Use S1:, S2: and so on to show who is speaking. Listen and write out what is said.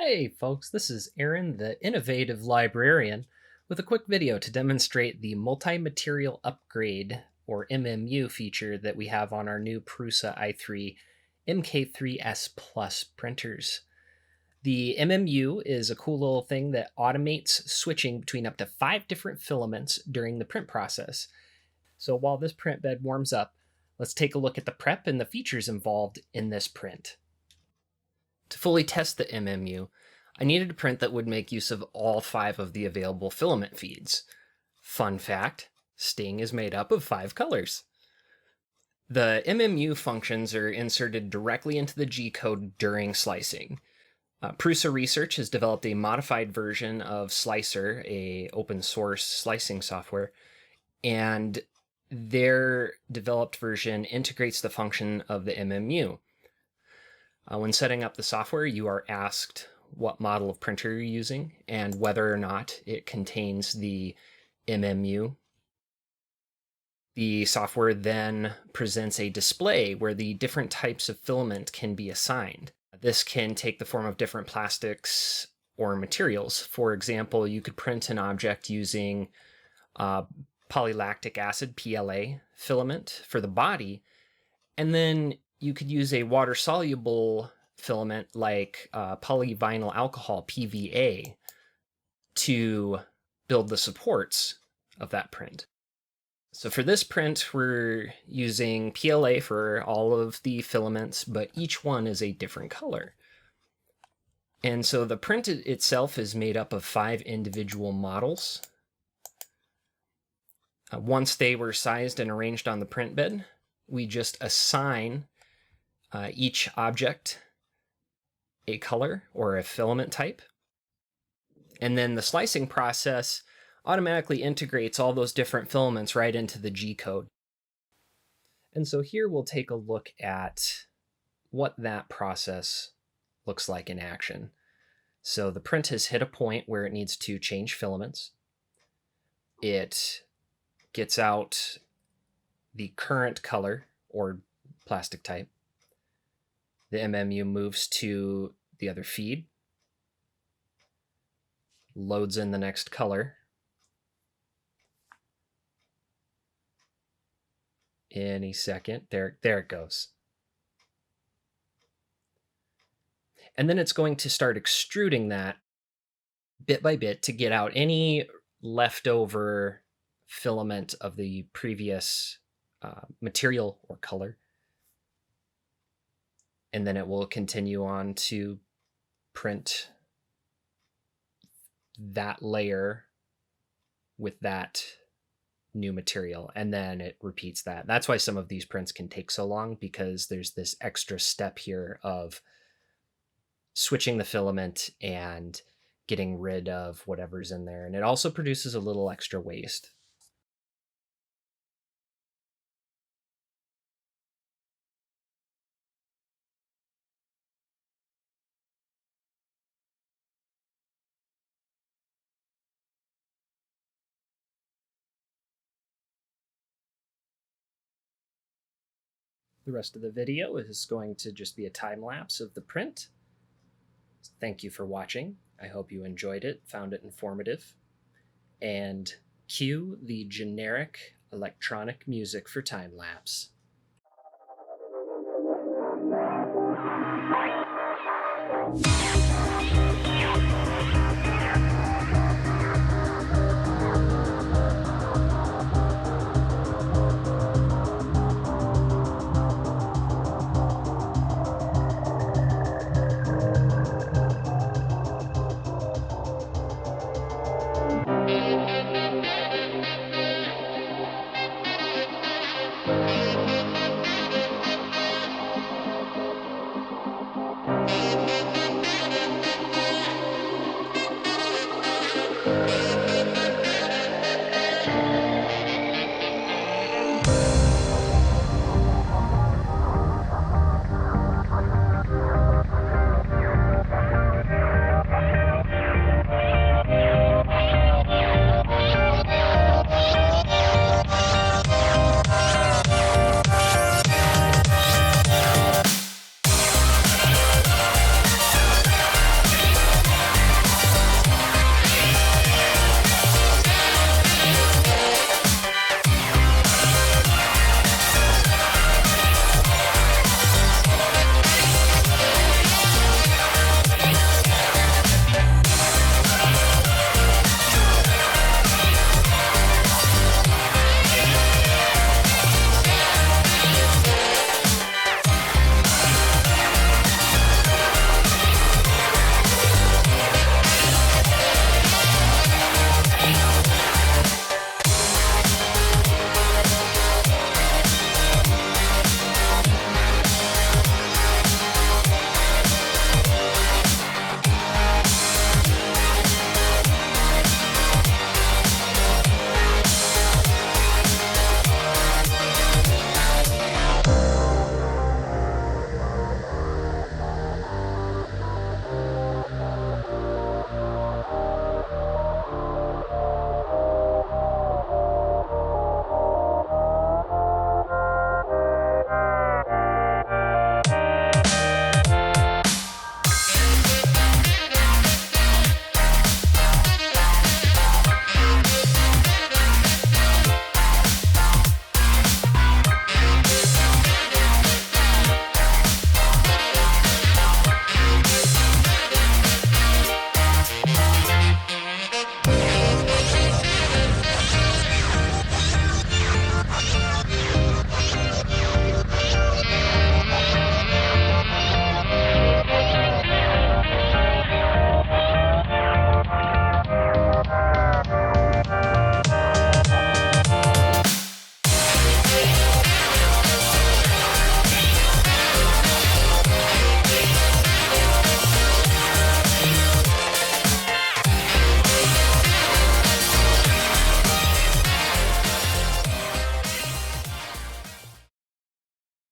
S1: Hey folks, this is Aaron, the innovative librarian, with a quick video to demonstrate the multi-material upgrade, or MMU, feature that we have on our new Prusa i3 MK3S Plus printers. The MMU is a cool little thing that automates switching between up to 5 different filaments during the print process. So while this print bed warms up, let's take a look at the prep and the features involved in this print. To fully test the MMU, I needed a print that would make use of all 5 of the available filament feeds. Fun fact, Sting is made up of 5 colors. The MMU functions are inserted directly into the G-code during slicing. Prusa Research has developed a modified version of Slicer, a open source slicing software, and their developed version integrates the function of the MMU. When setting up the software, you are asked what model of printer you're using and whether or not it contains the MMU. The software then presents a display where the different types of filament can be assigned. This can take the form of different plastics or materials. For example, you could print an object using polylactic acid, PLA, filament for the body, and then you could use a water-soluble filament like polyvinyl alcohol, PVA, to build the supports of that print. So for this print, we're using PLA for all of the filaments, but each one is a different color. And so the print itself is made up of 5 individual models. Once they were sized and arranged on the print bed, we just assign each object a color or a filament type. And then the slicing process automatically integrates all those different filaments right into the G-code. And so here we'll take a look at what that process looks like in action. So the print has hit a point where it needs to change filaments. It gets out the current color or plastic type. The MMU moves to the other feed, loads in the next color. Any second, there it goes. And then it's going to start extruding that bit by bit to get out any leftover filament of the previous material or color. And then it will continue on to print that layer with that new material, and then it repeats that. That's why some of these prints can take so long, because there's this extra step here of switching the filament and getting rid of whatever's in there. And it also produces a little extra waste. The rest of the video is going to just be a time lapse of the print. Thank you for watching. I hope you enjoyed it, found it informative. And cue the generic electronic music for time lapse.